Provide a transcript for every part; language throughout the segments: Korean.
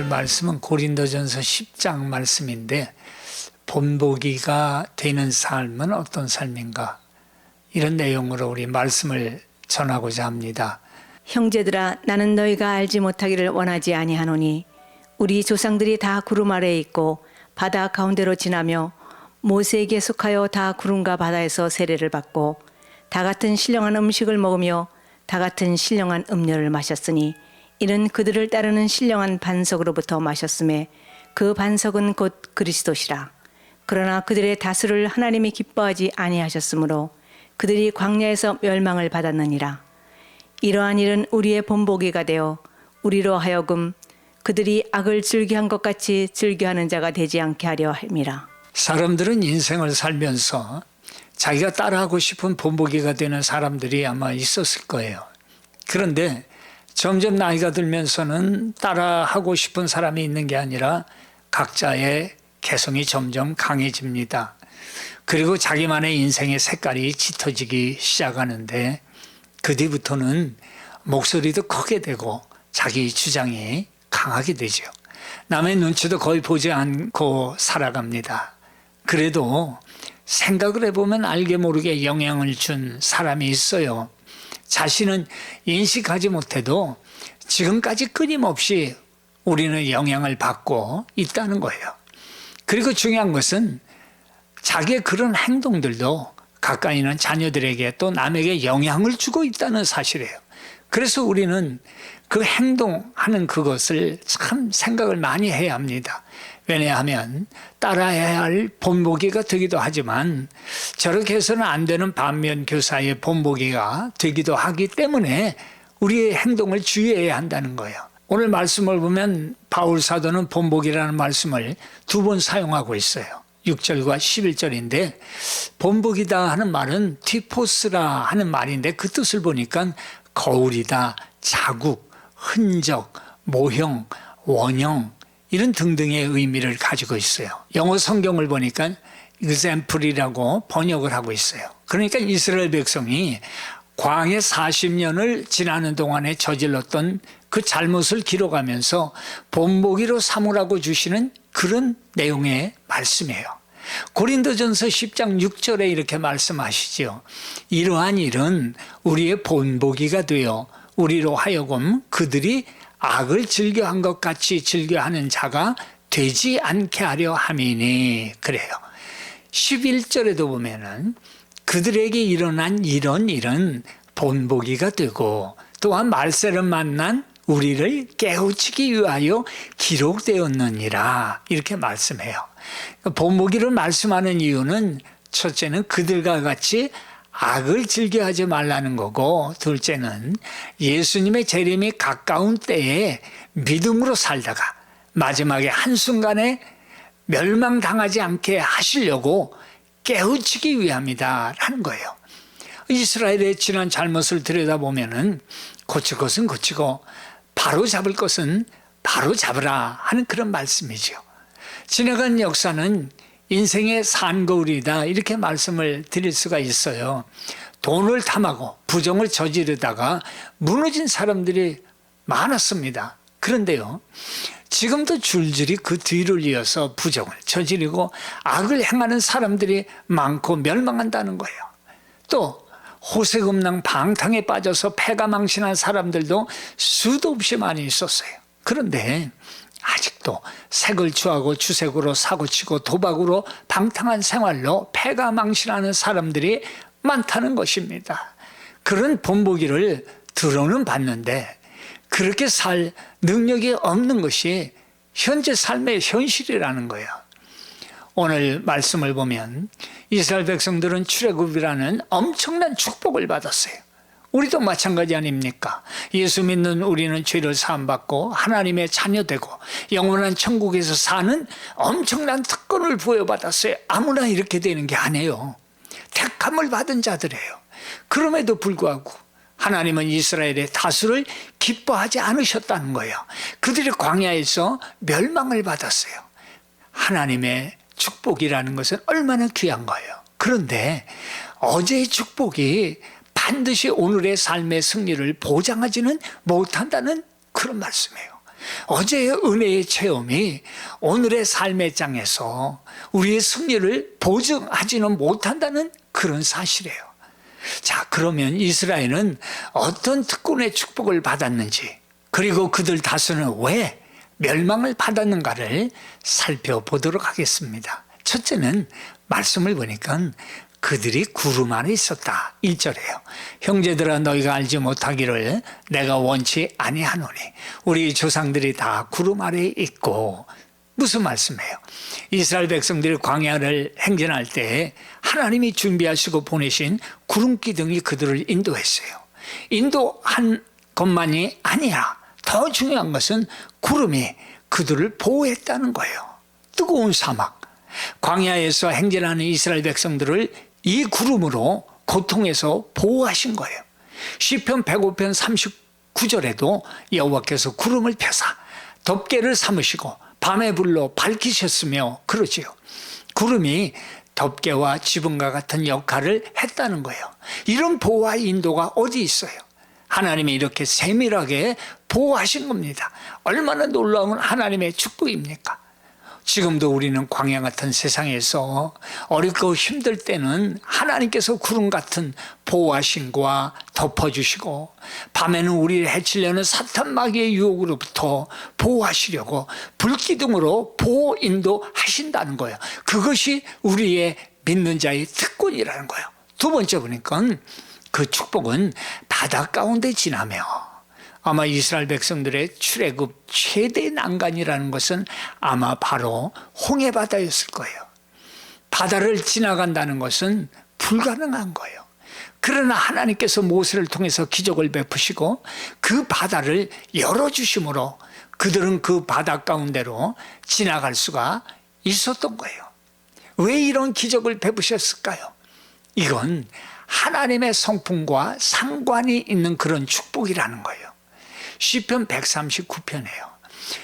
말씀은 고린도전서 10장 말씀인데, 본보기가 되는 삶은 어떤 삶인가, 이런 내용으로 우리 말씀을 전하고자 합니다. 형제들아, 나는 너희가 알지 못하기를 원하지 아니하노니 우리 조상들이 다 구름 아래에 있고 바다 가운데로 지나며 모세에게 속하여 다 구름과 바다에서 세례를 받고 다 같은 신령한 음식을 먹으며 다 같은 신령한 음료를 마셨으니 이는 그들을 따르는 신령한 반석으로부터 마셨음에 그 반석은 곧 그리스도시라. 그러나 그들의 다수를 하나님이 기뻐하지 아니하셨으므로 그들이 광야에서 멸망을 받았느니라. 이러한 일은 우리의 본보기가 되어 우리로 하여금 그들이 악을 즐겨한 것 같이 즐겨하는 자가 되지 않게 하려 함이라. 사람들은 인생을 살면서 자기가 따라하고 싶은 본보기가 되는 사람들이 아마 있었을 거예요. 그런데 점점 나이가 들면서는 따라하고 싶은 사람이 있는 게 아니라 각자의 개성이 점점 강해집니다. 그리고 자기만의 인생의 색깔이 짙어지기 시작하는데, 그 뒤부터는 목소리도 크게 되고 자기 주장이 강하게 되죠. 남의 눈치도 거의 보지 않고 살아갑니다. 그래도 생각을 해보면 알게 모르게 영향을 준 사람이 있어요. 자신은 인식하지 못해도 지금까지 끊임없이 우리는 영향을 받고 있다는 거예요. 그리고 중요한 것은 자기의 그런 행동들도 가까이 있는 자녀들에게 또 남에게 영향을 주고 있다는 사실이에요. 그래서 우리는 그 행동하는 그것을 참 생각을 많이 해야 합니다. 왜냐하면 따라해야 할 본보기가 되기도 하지만 저렇게 해서는 안 되는 반면 교사의 본보기가 되기도 하기 때문에 우리의 행동을 주의해야 한다는 거예요. 오늘 말씀을 보면 바울 사도는 본보기라는 말씀을 2번 사용하고 있어요. 6절과 11절인데, 본보기다 하는 말은 티포스라 하는 말인데 그 뜻을 보니까 거울이다, 자국, 흔적, 모형, 원형, 이런 등등의 의미를 가지고 있어요. 영어 성경을 보니까 example이라고 번역을 하고 있어요. 그러니까 이스라엘 백성이 광해 40년을 지나는 동안에 저질렀던 그 잘못을 기록하면서 본보기로 삼으라고 주시는 그런 내용의 말씀이에요. 고린도전서 10장 6절에 이렇게 말씀하시죠. 이러한 일은 우리의 본보기가 되어 우리로 하여금 그들이 악을 즐겨한 것 같이 즐겨하는 자가 되지 않게 하려 함이니. 그래요. 11절에도 보면은 그들에게 일어난 이런 일은 본보기가 되고 또한 말세를 만난 우리를 깨우치기 위하여 기록되었느니라, 이렇게 말씀해요. 본보기를 말씀하는 이유는 첫째는 그들과 같이 악을 즐겨하지 말라는 거고, 둘째는 예수님의 재림이 가까운 때에 믿음으로 살다가 마지막에 한순간에 멸망당하지 않게 하시려고 깨우치기 위함이다 라는 거예요. 이스라엘의 지난 잘못을 들여다보면은 고칠 것은 고치고 바로 잡을 것은 바로 잡으라 하는 그런 말씀이죠. 지나간 역사는 인생의 산거울이다, 이렇게 말씀을 드릴 수가 있어요. 돈을 탐하고 부정을 저지르다가 무너진 사람들이 많았습니다. 그런데요, 지금도 줄줄이 그 뒤를 이어서 부정을 저지르고 악을 행하는 사람들이 많고 멸망한다는 거예요. 또 호색음란 방탕에 빠져서 패가망신한 사람들도 수도 없이 많이 있었어요. 그런데 아직도 색을 취하고 주색으로 사고치고 도박으로 방탕한 생활로 패가망신하는 사람들이 많다는 것입니다. 그런 본보기를 들어는 봤는데 그렇게 살 능력이 없는 것이 현재 삶의 현실이라는 거예요. 오늘 말씀을 보면 이스라엘 백성들은 출애굽이라는 엄청난 축복을 받았어요. 우리도 마찬가지 아닙니까? 예수 믿는 우리는 죄를 사함받고 하나님의 자녀되고 영원한 천국에서 사는 엄청난 특권을 부여받았어요. 아무나 이렇게 되는 게 아니에요. 택함을 받은 자들이에요. 그럼에도 불구하고 하나님은 이스라엘의 다수를 기뻐하지 않으셨다는 거예요. 그들이 광야에서 멸망을 받았어요. 하나님의 축복이라는 것은 얼마나 귀한 거예요. 그런데 어제의 축복이 반드시 오늘의 삶의 승리를 보장하지는 못한다는 그런 말씀이에요. 어제의 은혜의 체험이 오늘의 삶의 장에서 우리의 승리를 보증하지는 못한다는 그런 사실이에요. 자, 그러면 이스라엘은 어떤 특권의 축복을 받았는지, 그리고 그들 다수는 왜 멸망을 받았는가를 살펴보도록 하겠습니다. 첫째는 말씀을 보니까 그들이 구름 안에 있었다. 1절이에요. 형제들아 너희가 알지 못하기를 내가 원치 아니하노니 우리 조상들이 다 구름 아래에 있고. 무슨 말씀이에요? 이스라엘 백성들이 광야를 행진할 때 하나님이 준비하시고 보내신 구름 기둥이 그들을 인도했어요. 인도한 것만이 아니라 더 중요한 것은 구름이 그들을 보호했다는 거예요. 뜨거운 사막, 광야에서 행진하는 이스라엘 백성들을 이 구름으로 고통에서 보호하신 거예요. 시편 105편 39절에도 여호와께서 구름을 펴사 덮개를 삼으시고 밤의 불로 밝히셨으며 그러지요. 구름이 덮개와 지붕과 같은 역할을 했다는 거예요. 이런 보호와 인도가 어디 있어요? 하나님이 이렇게 세밀하게 보호하신 겁니다. 얼마나 놀라운 하나님의 축복입니까? 지금도 우리는 광야 같은 세상에서 어렵고 힘들 때는 하나님께서 구름 같은 보호하심과 덮어주시고, 밤에는 우리를 해치려는 사탄 마귀의 유혹으로부터 보호하시려고 불기둥으로 보호 인도하신다는 거예요. 그것이 우리의 믿는 자의 특권이라는 거예요. 두 번째 보니까 그 축복은 바다 가운데 지나며, 아마 이스라엘 백성들의 출애굽 최대 난관이라는 것은 아마 바로 홍해바다였을 거예요. 바다를 지나간다는 것은 불가능한 거예요. 그러나 하나님께서 모세를 통해서 기적을 베푸시고 그 바다를 열어주심으로 그들은 그 바다 가운데로 지나갈 수가 있었던 거예요. 왜 이런 기적을 베푸셨을까요? 이건 하나님의 성품과 상관이 있는 그런 축복이라는 거예요. 시편 139편이에요.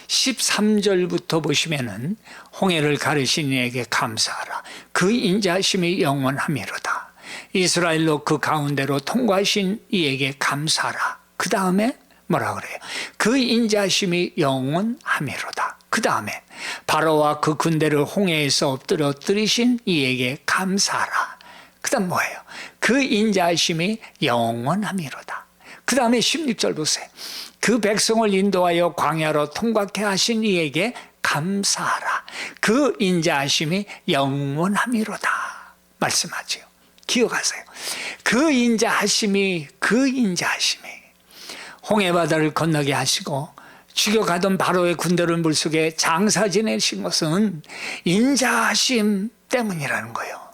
13절부터 보시면은 홍해를 가르신 이에게 감사하라. 그 인자하심이 영원하미로다. 이스라엘로 그 가운데로 통과하신 이에게 감사하라. 그 다음에 뭐라 그래요? 그 인자하심이 영원하미로다. 그 다음에 바로와 그 군대를 홍해에서 엎드려뜨리신 이에게 감사하라. 그 다음 뭐예요? 그 인자하심이 영원하미로다. 그 다음에 16절 보세요. 그 백성을 인도하여 광야로 통과케 하신 이에게 감사하라. 그 인자하심이 영원하미로다. 말씀하지요. 기억하세요. 그 인자하심이 홍해바다를 건너게 하시고 죽여가던 바로의 군대를 물속에 장사 지내신 것은 인자하심 때문이라는 거예요.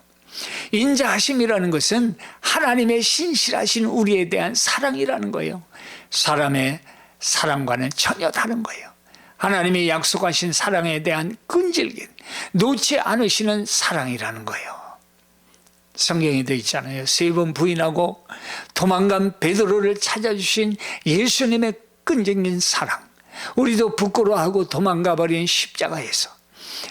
인자하심이라는 것은 하나님의 신실하신 우리에 대한 사랑이라는 거예요. 사람의 사랑과는 전혀 다른 거예요. 하나님이 약속하신 사랑에 대한 끈질긴, 놓지 않으시는 사랑이라는 거예요. 성경에 되어 있잖아요. 3번 부인하고 도망간 베드로를 찾아주신 예수님의 끈질긴 사랑. 우리도 부끄러워하고 도망가버린 십자가에서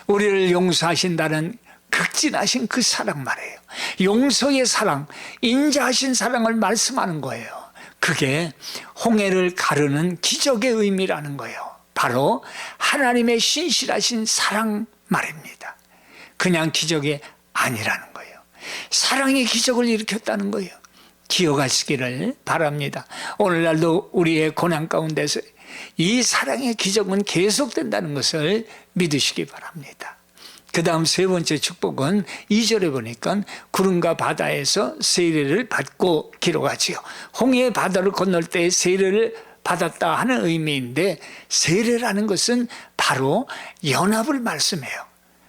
우리를 용서하신다는 극진하신 그 사랑 말이에요. 용서의 사랑, 인자하신 사랑을 말씀하는 거예요. 그게 홍해를 가르는 기적의 의미라는 거예요. 바로 하나님의 신실하신 사랑 말입니다. 그냥 기적이 아니라는 거예요. 사랑의 기적을 일으켰다는 거예요. 기억하시기를 바랍니다. 오늘날도 우리의 고난 가운데서 이 사랑의 기적은 계속된다는 것을 믿으시기 바랍니다. 그 다음 세 번째 축복은 2절에 보니까 구름과 바다에서 세례를 받고 기록하지요. 홍해의 바다를 건널 때 세례를 받았다 하는 의미인데, 세례라는 것은 바로 연합을 말씀해요.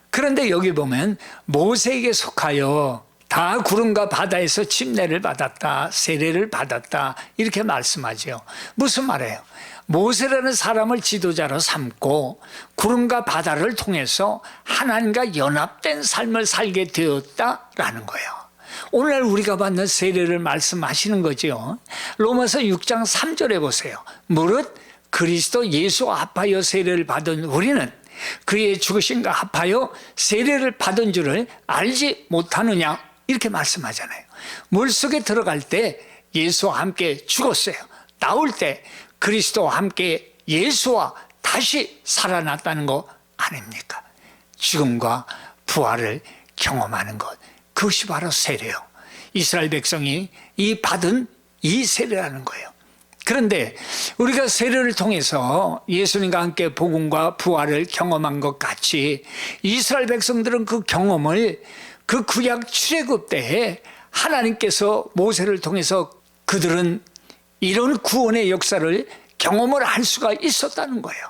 그런데 여기 보면 모세에게 속하여 다 구름과 바다에서 침례를 받았다, 세례를 받았다 이렇게 말씀하죠. 무슨 말이에요? 모세라는 사람을 지도자로 삼고 구름과 바다를 통해서 하나님과 연합된 삶을 살게 되었다라는 거예요. 오늘 우리가 받는 세례를 말씀하시는 거죠. 로마서 6장 3절에 보세요. 무릇 그리스도 예수와 합하여 세례를 받은 우리는 그의 죽으심과 합하여 세례를 받은 줄을 알지 못하느냐 이렇게 말씀하잖아요. 물속에 들어갈 때 예수와 함께 죽었어요. 나올 때 그리스도와 함께 예수와 다시 살아났다는 거 아닙니까? 죽음과 부활을 경험하는 것, 그것이 바로 세례요. 이스라엘 백성이 받은 이 세례라는 거예요. 그런데 우리가 세례를 통해서 예수님과 함께 복음과 부활을 경험한 것 같이 이스라엘 백성들은 그 경험을 그 구약 출애굽 때에 하나님께서 모세를 통해서 그들은 이런 구원의 역사를 경험을 할 수가 있었다는 거예요.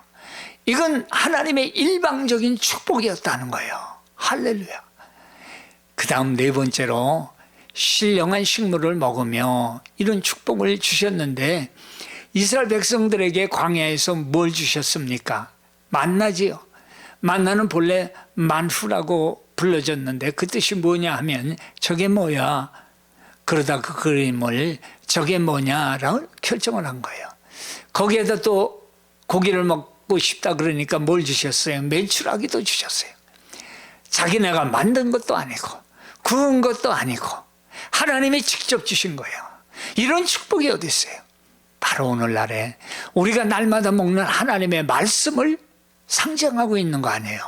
이건 하나님의 일방적인 축복이었다는 거예요. 할렐루야. 그 다음 네 번째로 신령한 식물을 먹으며 이런 축복을 주셨는데 이스라엘 백성들에게 광야에서 뭘 주셨습니까? 만나지요. 만나는 본래 만후라고 불러졌는데 그 뜻이 뭐냐 하면 저게 뭐야? 그러다 그 그림을 저게 뭐냐라고 결정을 한 거예요. 거기에다 또 고기를 먹고 싶다 그러니까 뭘 주셨어요? 메추라기도 주셨어요. 자기네가 만든 것도 아니고 구운 것도 아니고 하나님이 직접 주신 거예요. 이런 축복이 어디 있어요? 바로 오늘날에 우리가 날마다 먹는 하나님의 말씀을 상징하고 있는 거 아니에요.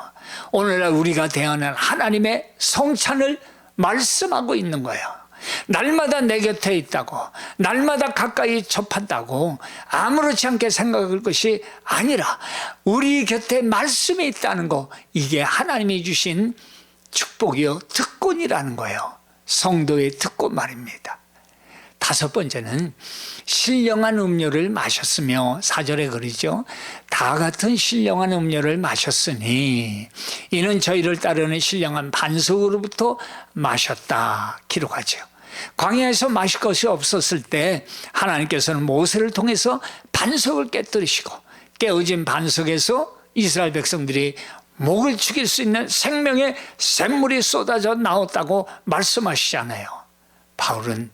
오늘날 우리가 대하는 하나님의 성찬을 말씀하고 있는 거예요. 날마다 내 곁에 있다고, 날마다 가까이 접한다고 아무렇지 않게 생각할 것이 아니라 우리 곁에 말씀이 있다는 거, 이게 하나님이 주신 축복이요 특권이라는 거예요. 성도의 특권 말입니다. 다섯 번째는 신령한 음료를 마셨으며, 4절에 그러죠. 다 같은 신령한 음료를 마셨으니 이는 저희를 따르는 신령한 반석으로부터 마셨다 기록하죠. 광야에서 마실 것이 없었을 때 하나님께서는 모세를 통해서 반석을 깨뜨리시고 깨어진 반석에서 이스라엘 백성들이 목을 죽일 수 있는 생명의 샘물이 쏟아져 나왔다고 말씀하시잖아요. 바울은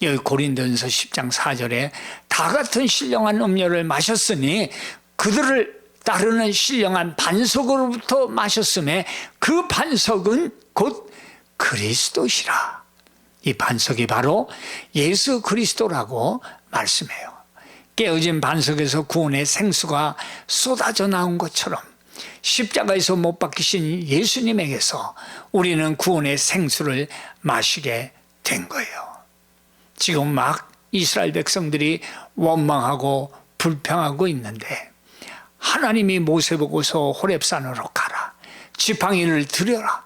여기 고린도전서 10장 4절에 다 같은 신령한 음료를 마셨으니 그들을 따르는 신령한 반석으로부터 마셨음에 그 반석은 곧 그리스도시라. 이 반석이 바로 예수 그리스도라고 말씀해요. 깨어진 반석에서 구원의 생수가 쏟아져 나온 것처럼 십자가에서 못 박히신 예수님에게서 우리는 구원의 생수를 마시게 된 거예요. 지금 막 이스라엘 백성들이 원망하고 불평하고 있는데 하나님이 모세 보고서 호렙산으로 가라, 지팡이를 들여라,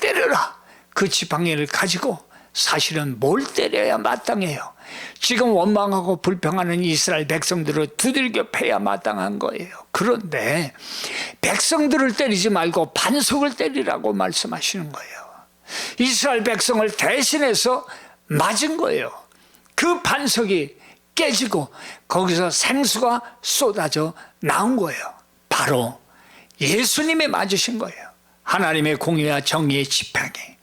때려라. 그 지팡이를 가지고 사실은 뭘 때려야 마땅해요? 지금 원망하고 불평하는 이스라엘 백성들을 두들겨 패야 마땅한 거예요. 그런데 백성들을 때리지 말고 반석을 때리라고 말씀하시는 거예요. 이스라엘 백성을 대신해서 맞은 거예요. 그 반석이 깨지고 거기서 생수가 쏟아져 나온 거예요. 바로 예수님이 맞으신 거예요. 하나님의 공의와 정의의 지팡이.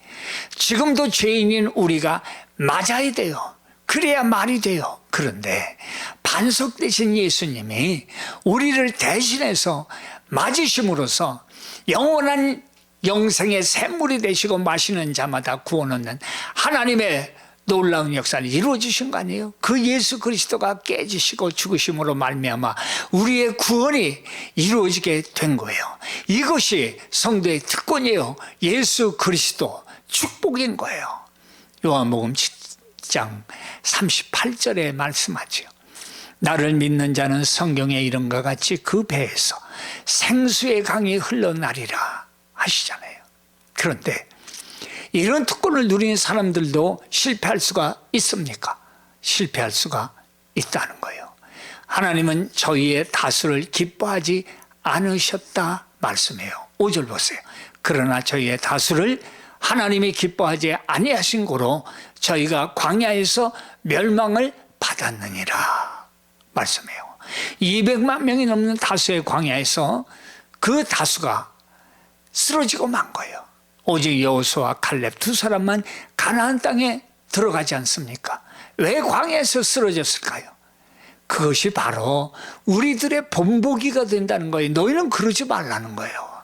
지금도 죄인인 우리가 맞아야 돼요. 그래야 말이 돼요. 그런데 반석 대신 예수님이 우리를 대신해서 맞으심으로써 영원한 영생의 샘물이 되시고 마시는 자마다 구원 얻는 하나님의 놀라운 역사를 이루어주신 거 아니에요? 그 예수 그리스도가 깨지시고 죽으심으로 말미암아 우리의 구원이 이루어지게 된 거예요. 이것이 성도의 특권이에요. 예수 그리스도 축복인 거예요. 요한복음 7장 38절에 말씀하죠. 나를 믿는 자는 성경에 이른과 같이 그 배에서 생수의 강이 흘러나리라 하시잖아요. 그런데 이런 특권을 누리는 사람들도 실패할 수가 있습니까? 실패할 수가 있다는 거예요. 하나님은 저희의 다수를 기뻐하지 않으셨다 말씀해요. 5절 보세요. 그러나 저희의 다수를 하나님이 기뻐하지 아니하신 고로 저희가 광야에서 멸망을 받았느니라 말씀해요. 200만 명이 넘는 다수의 광야에서 그 다수가 쓰러지고 만 거예요. 오직 여호수아와 칼렙 두 사람만 가나안 땅에 들어가지 않습니까? 왜 광야에서 쓰러졌을까요? 그것이 바로 우리들의 본보기가 된다는 거예요. 너희는 그러지 말라는 거예요.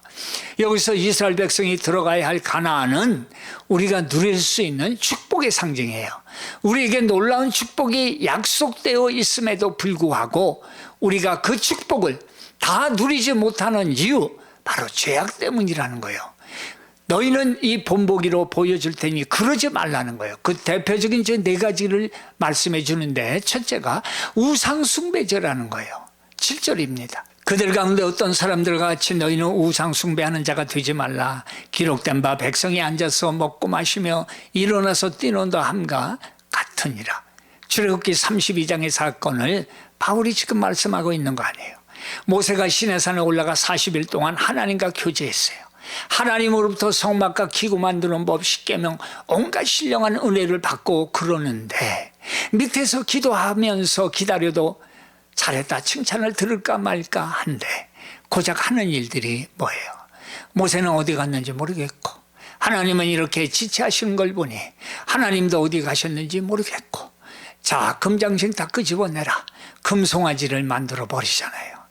여기서 이스라엘 백성이 들어가야 할 가나안은 우리가 누릴 수 있는 축복의 상징이에요. 우리에게 놀라운 축복이 약속되어 있음에도 불구하고 우리가 그 축복을 다 누리지 못하는 이유, 바로 죄악 때문이라는 거예요. 너희는 이 본보기로 보여줄 테니 그러지 말라는 거예요. 그 대표적인 제 네 가지를 말씀해 주는데, 첫째가 우상숭배죄라는 거예요. 7절입니다. 그들 가운데 어떤 사람들과 같이 너희는 우상숭배하는 자가 되지 말라. 기록된 바 백성이 앉아서 먹고 마시며 일어나서 뛰노다 함과 같으니라. 출애굽기 32장의 사건을 바울이 지금 말씀하고 있는 거 아니에요. 모세가 시내산에 올라가 40일 동안 하나님과 교제했어요. 하나님으로부터 성막과 기구 만드는 법, 십계명, 온갖 신령한 은혜를 받고 그러는데, 밑에서 기도하면서 기다려도 잘했다 칭찬을 들을까 말까 한데 고작 하는 일들이 뭐예요? 모세는 어디 갔는지 모르겠고, 하나님은 이렇게 지체하시는 걸 보니 하나님도 어디 가셨는지 모르겠고, 자, 금장식 다 끄집어내라, 금송아지를 만들어 버리잖아요.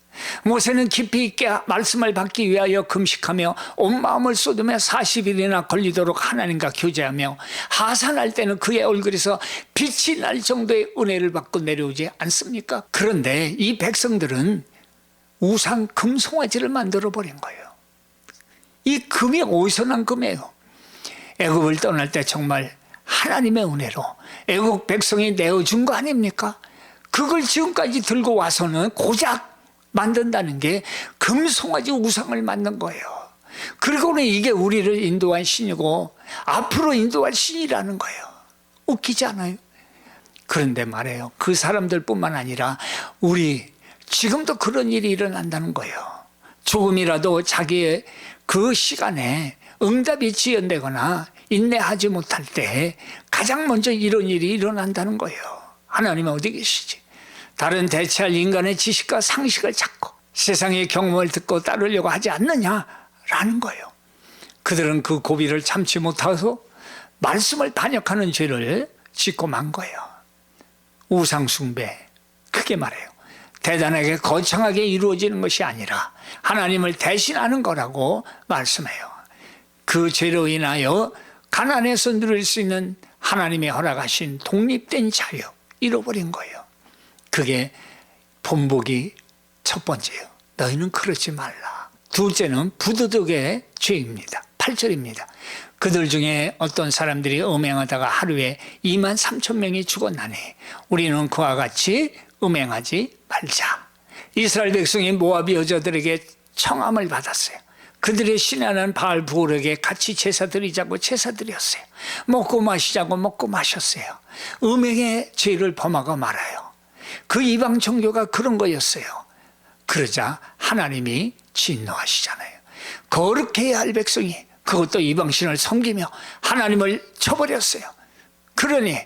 모세는 깊이 있게 말씀을 받기 위하여 금식하며 온 마음을 쏟으며 40일이나 걸리도록 하나님과 교제하며, 하산할 때는 그의 얼굴에서 빛이 날 정도의 은혜를 받고 내려오지 않습니까? 그런데 이 백성들은 우상 금송아지를 만들어 버린 거예요. 이 금이 어디서 난 금이에요? 애굽을 떠날 때 정말 하나님의 은혜로 애국 백성이 내어준 거 아닙니까? 그걸 지금까지 들고 와서는 고작 만든다는 게 금송아지 우상을 만든 거예요. 그리고는 이게 우리를 인도한 신이고 앞으로 인도할 신이라는 거예요. 웃기지 않아요? 그런데 말이에요, 그 사람들뿐만 아니라 우리 지금도 그런 일이 일어난다는 거예요. 조금이라도 자기의 그 시간에 응답이 지연되거나 인내하지 못할 때 가장 먼저 이런 일이 일어난다는 거예요. 하나님은 어디 계시지? 다른 대체할 인간의 지식과 상식을 찾고 세상의 경험을 듣고 따르려고 하지 않느냐라는 거예요. 그들은 그 고비를 참지 못해서 말씀을 반역하는 죄를 짓고 만 거예요. 우상숭배, 크게 말해요, 대단하게 거창하게 이루어지는 것이 아니라 하나님을 대신하는 거라고 말씀해요. 그 죄로 인하여 가난에서 누릴 수 있는 하나님의 허락하신 독립된 자유 잃어버린 거예요. 그게 본보기 첫 번째예요. 너희는 그러지 말라. 둘째는 부도덕의 죄입니다. 8절입니다. 그들 중에 어떤 사람들이 음행하다가 하루에 2만 3천 명이 죽었나니 우리는 그와 같이 음행하지 말자. 이스라엘 백성이 모압 여자들에게 청함을 받았어요. 그들의 신하는 바알 부올에게 같이 제사 드리자고 제사 드렸어요. 먹고 마시자고 먹고 마셨어요. 음행의 죄를 범하고 말아요. 그 이방 종교가 그런 거였어요. 그러자 하나님이 진노하시잖아요. 거룩해야 할 백성이 그것도 이방신을 섬기며 하나님을 쳐버렸어요. 그러니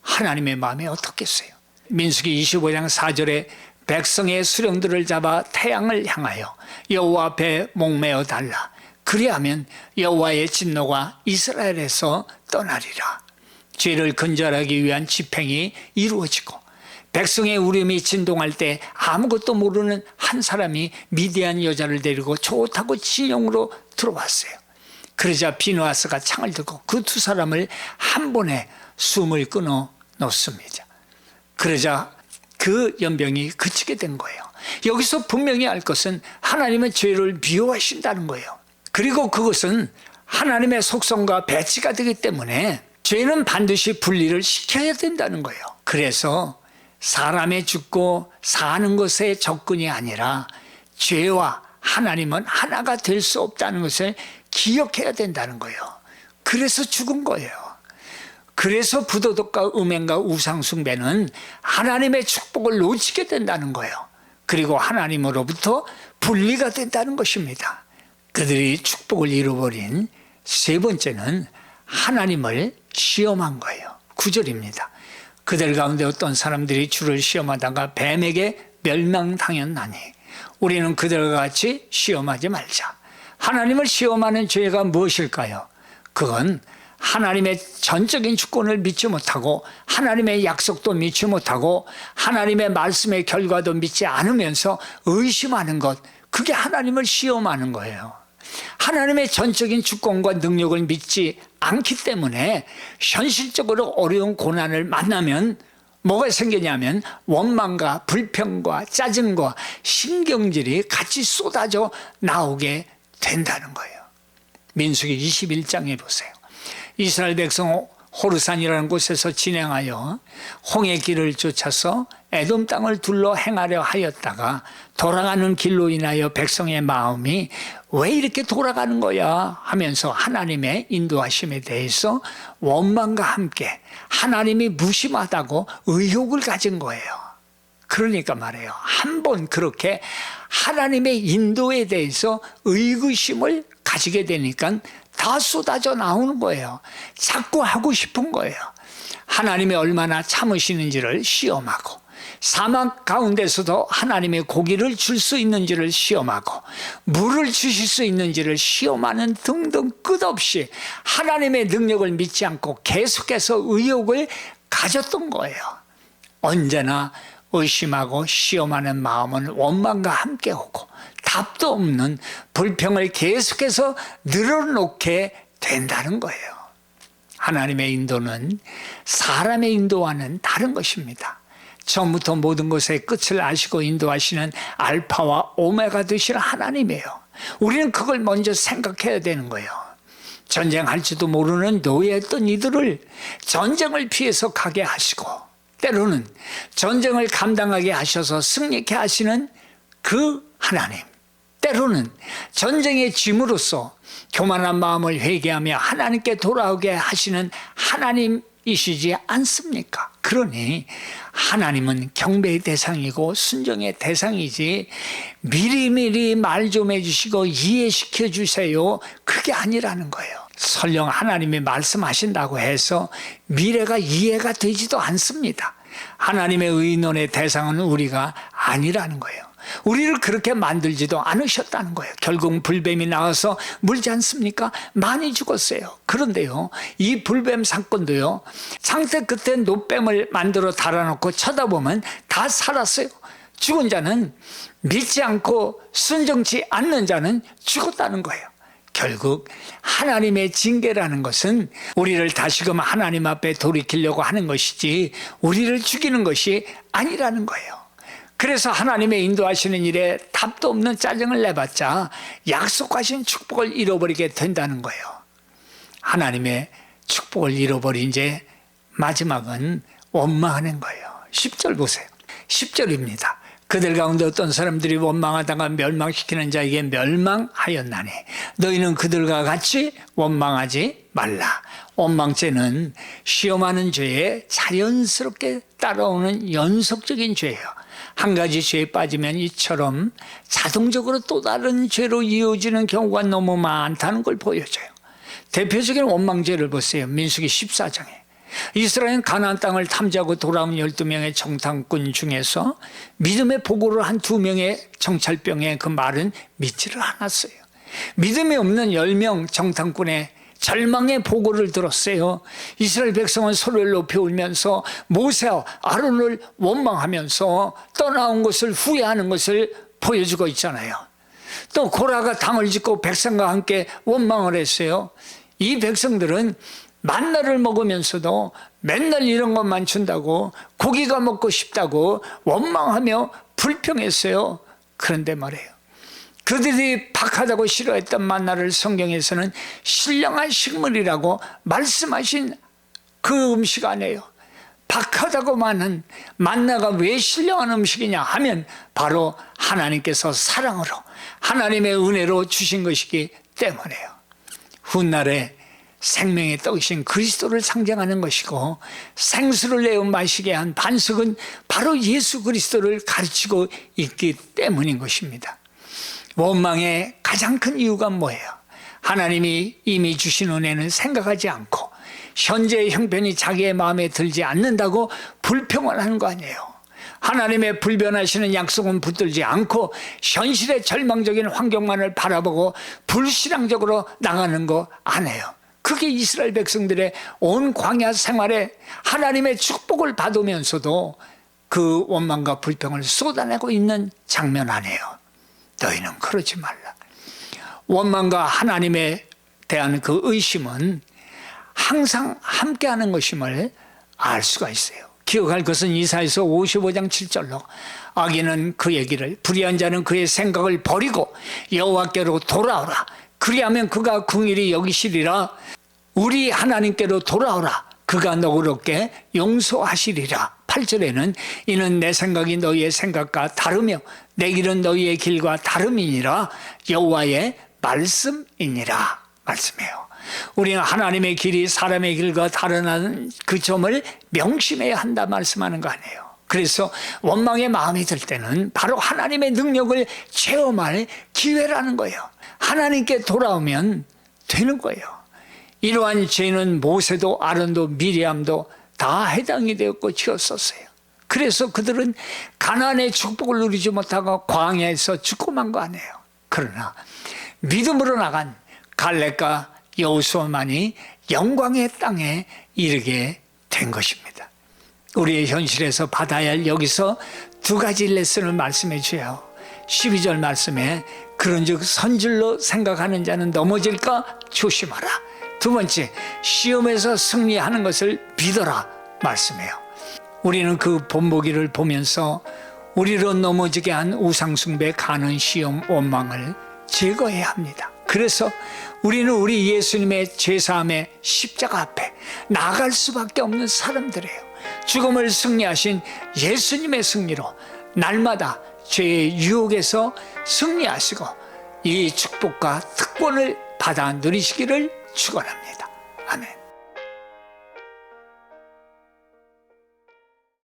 하나님의 마음이 어떻겠어요? 민수기 25장 4절에 백성의 수령들을 잡아 태양을 향하여 여호와 앞에 목매어 달라. 그리하면 여호와의 진노가 이스라엘에서 떠나리라. 죄를 근절하기 위한 집행이 이루어지고, 백성의 울음이 진동할 때 아무것도 모르는 한 사람이 미디안 여자를 데리고 좋다고 진영으로 들어왔어요. 그러자 비누아스가 창을 들고 그 두 사람을 한 번에 숨을 끊어 놓습니다. 그러자 그 연병이 그치게 된 거예요. 여기서 분명히 알 것은 하나님은 죄를 미워하신다는 거예요. 그리고 그것은 하나님의 속성과 배치가 되기 때문에 죄는 반드시 분리를 시켜야 된다는 거예요. 그래서 사람의 죽고 사는 것의 접근이 아니라 죄와 하나님은 하나가 될 수 없다는 것을 기억해야 된다는 거예요. 그래서 죽은 거예요. 그래서 부도덕과 음행과 우상숭배는 하나님의 축복을 놓치게 된다는 거예요. 그리고 하나님으로부터 분리가 된다는 것입니다. 그들이 축복을 잃어버린 세 번째는 하나님을 시험한 거예요. 9절입니다. 그들 가운데 어떤 사람들이 주를 시험하다가 뱀에게 멸망당했나니 우리는 그들과 같이 시험하지 말자. 하나님을 시험하는 죄가 무엇일까요? 그건 하나님의 전적인 주권을 믿지 못하고 하나님의 약속도 믿지 못하고 하나님의 말씀의 결과도 믿지 않으면서 의심하는 것, 그게 하나님을 시험하는 거예요. 하나님의 전적인 주권과 능력을 믿지 않기 때문에 현실적으로 어려운 고난을 만나면 뭐가 생기냐면 원망과 불평과 짜증과 신경질이 같이 쏟아져 나오게 된다는 거예요. 민수기 21장에 보세요. 이스라엘 백성 호르산이라는 곳에서 진행하여 홍해 길을 쫓아서 에돔 땅을 둘러 행하려 하였다가 돌아가는 길로 인하여 백성의 마음이 왜 이렇게 돌아가는 거야 하면서 하나님의 인도하심에 대해서 원망과 함께 하나님이 무심하다고 의혹을 가진 거예요. 그러니까 말이에요. 한번 그렇게 하나님의 인도에 대해서 의구심을 가지게 되니까 다 쏟아져 나오는 거예요. 자꾸 하고 싶은 거예요. 하나님이 얼마나 참으시는지를 시험하고 사막 가운데서도 하나님의 고기를 줄 수 있는지를 시험하고 물을 주실 수 있는지를 시험하는 등등 끝없이 하나님의 능력을 믿지 않고 계속해서 의욕을 가졌던 거예요. 언제나 의심하고 시험하는 마음은 원망과 함께 오고 답도 없는 불평을 계속해서 늘어놓게 된다는 거예요. 하나님의 인도는 사람의 인도와는 다른 것입니다. 처음부터 모든 것의 끝을 아시고 인도하시는 알파와 오메가 되시는 하나님이에요. 우리는 그걸 먼저 생각해야 되는 거예요. 전쟁할지도 모르는 노예였던 이들을 전쟁을 피해서 가게 하시고 때로는 전쟁을 감당하게 하셔서 승리케 하시는 그 하나님, 때로는 전쟁의 짐으로써 교만한 마음을 회개하며 하나님께 돌아오게 하시는 하나님이시지 않습니까? 그러니 하나님은 경배의 대상이고 순종의 대상이지 미리미리 말 좀 해주시고 이해시켜 주세요, 그게 아니라는 거예요. 설령 하나님이 말씀하신다고 해서 미래가 이해가 되지도 않습니다. 하나님의 의논의 대상은 우리가 아니라는 거예요. 우리를 그렇게 만들지도 않으셨다는 거예요. 결국 불뱀이 나와서 물지 않습니까? 많이 죽었어요. 그런데요, 이 불뱀 사건도요, 창세 끝에 노뱀을 만들어 달아놓고 쳐다보면 다 살았어요. 죽은 자는 믿지 않고 순종치 않는 자는 죽었다는 거예요. 결국 하나님의 징계라는 것은 우리를 다시금 하나님 앞에 돌이키려고 하는 것이지 우리를 죽이는 것이 아니라는 거예요. 그래서 하나님의 인도하시는 일에 답도 없는 짜증을 내봤자 약속하신 축복을 잃어버리게 된다는 거예요. 하나님의 축복을 잃어버린 이제 마지막은 원망하는 거예요. 10절 보세요. 10절입니다. 그들 가운데 어떤 사람들이 원망하다가 멸망시키는 자에게 멸망하였나니 너희는 그들과 같이 원망하지 말라. 원망죄는 시험하는 죄에 자연스럽게 따라오는 연속적인 죄예요. 한 가지 죄에 빠지면 이처럼 자동적으로 또 다른 죄로 이어지는 경우가 너무 많다는 걸 보여줘요. 대표적인 원망죄를 보세요. 민수기 14장에 이스라엘은 가나안 땅을 탐지하고 돌아온 12명의 정탐꾼 중에서 믿음의 보고를 한 2명의 정찰병의 그 말은 믿지를 않았어요. 믿음이 없는 10명 정탐꾼의 절망의 보고를 들었어요. 이스라엘 백성은 소리를 높여 울면서 모세와 아론을 원망하면서 떠나온 것을 후회하는 것을 보여주고 있잖아요. 또 고라가 당을 짓고 백성과 함께 원망을 했어요. 이 백성들은 만나를 먹으면서도 맨날 이런 것만 준다고 고기가 먹고 싶다고 원망하며 불평했어요. 그런데 말이에요, 그들이 박하다고 싫어했던 만나를 성경에서는 신령한 식물이라고 말씀하신 그 음식 아니에요. 박하다고 많은 만나가 왜 신령한 음식이냐 하면 바로 하나님께서 사랑으로 하나님의 은혜로 주신 것이기 때문에요. 훗날에 생명의 떡이신 그리스도를 상징하는 것이고 생수를 내어 마시게 한 반석은 바로 예수 그리스도를 가르치고 있기 때문인 것입니다. 원망의 가장 큰 이유가 뭐예요? 하나님이 이미 주신 은혜는 생각하지 않고 현재의 형편이 자기의 마음에 들지 않는다고 불평을 하는 거 아니에요. 하나님의 불변하시는 약속은 붙들지 않고 현실의 절망적인 환경만을 바라보고 불신앙적으로 나가는 거 아니에요. 그게 이스라엘 백성들의 온 광야 생활에 하나님의 축복을 받으면서도 그 원망과 불평을 쏟아내고 있는 장면 아니에요. 너희는 그러지 말라. 원망과 하나님에 대한 그 의심은 항상 함께하는 것임을 알 수가 있어요. 기억할 것은 이사야서 55장 7절로 악인은 그의 길을 불의한 자는 그의 생각을 버리고 여호와께로 돌아오라. 그리하면 그가 긍휼히 여기시리라. 우리 하나님께로 돌아오라. 그가 너그럽게 용서하시리라. 8절에는 이는 내 생각이 너희의 생각과 다르며 내 길은 너희의 길과 다름이니라. 여호와의 말씀이니라. 말씀해요. 우리는 하나님의 길이 사람의 길과 다르다는 그 점을 명심해야 한다 말씀하는 거 아니에요. 그래서 원망의 마음이 들 때는 바로 하나님의 능력을 체험할 기회라는 거예요. 하나님께 돌아오면 되는 거예요. 이러한 죄는 모세도 아론도 미리암도 다 해당이 되었고 지었었어요. 그래서 그들은 가나안의 축복을 누리지 못하고 광야에서 죽고 만 거 아니에요. 그러나 믿음으로 나간 갈렙과 여호수아만이 영광의 땅에 이르게 된 것입니다. 우리의 현실에서 받아야 할 여기서 두 가지 레슨을 말씀해 주세요. 12절 말씀에 그런즉 선질로 생각하는 자는 넘어질까 조심하라. 두 번째, 시험에서 승리하는 것을 믿어라 말씀해요. 우리는 그 본보기를 보면서 우리로 넘어지게 한 우상숭배, 가는, 시험, 원망을 제거해야 합니다. 그래서 우리는 우리 예수님의 죄사함의 십자가 앞에 나아갈 수밖에 없는 사람들이에요. 죽음을 승리하신 예수님의 승리로 날마다 죄의 유혹에서 승리하시고 이 축복과 특권을 받아 누리시기를 축원합니다. 아멘.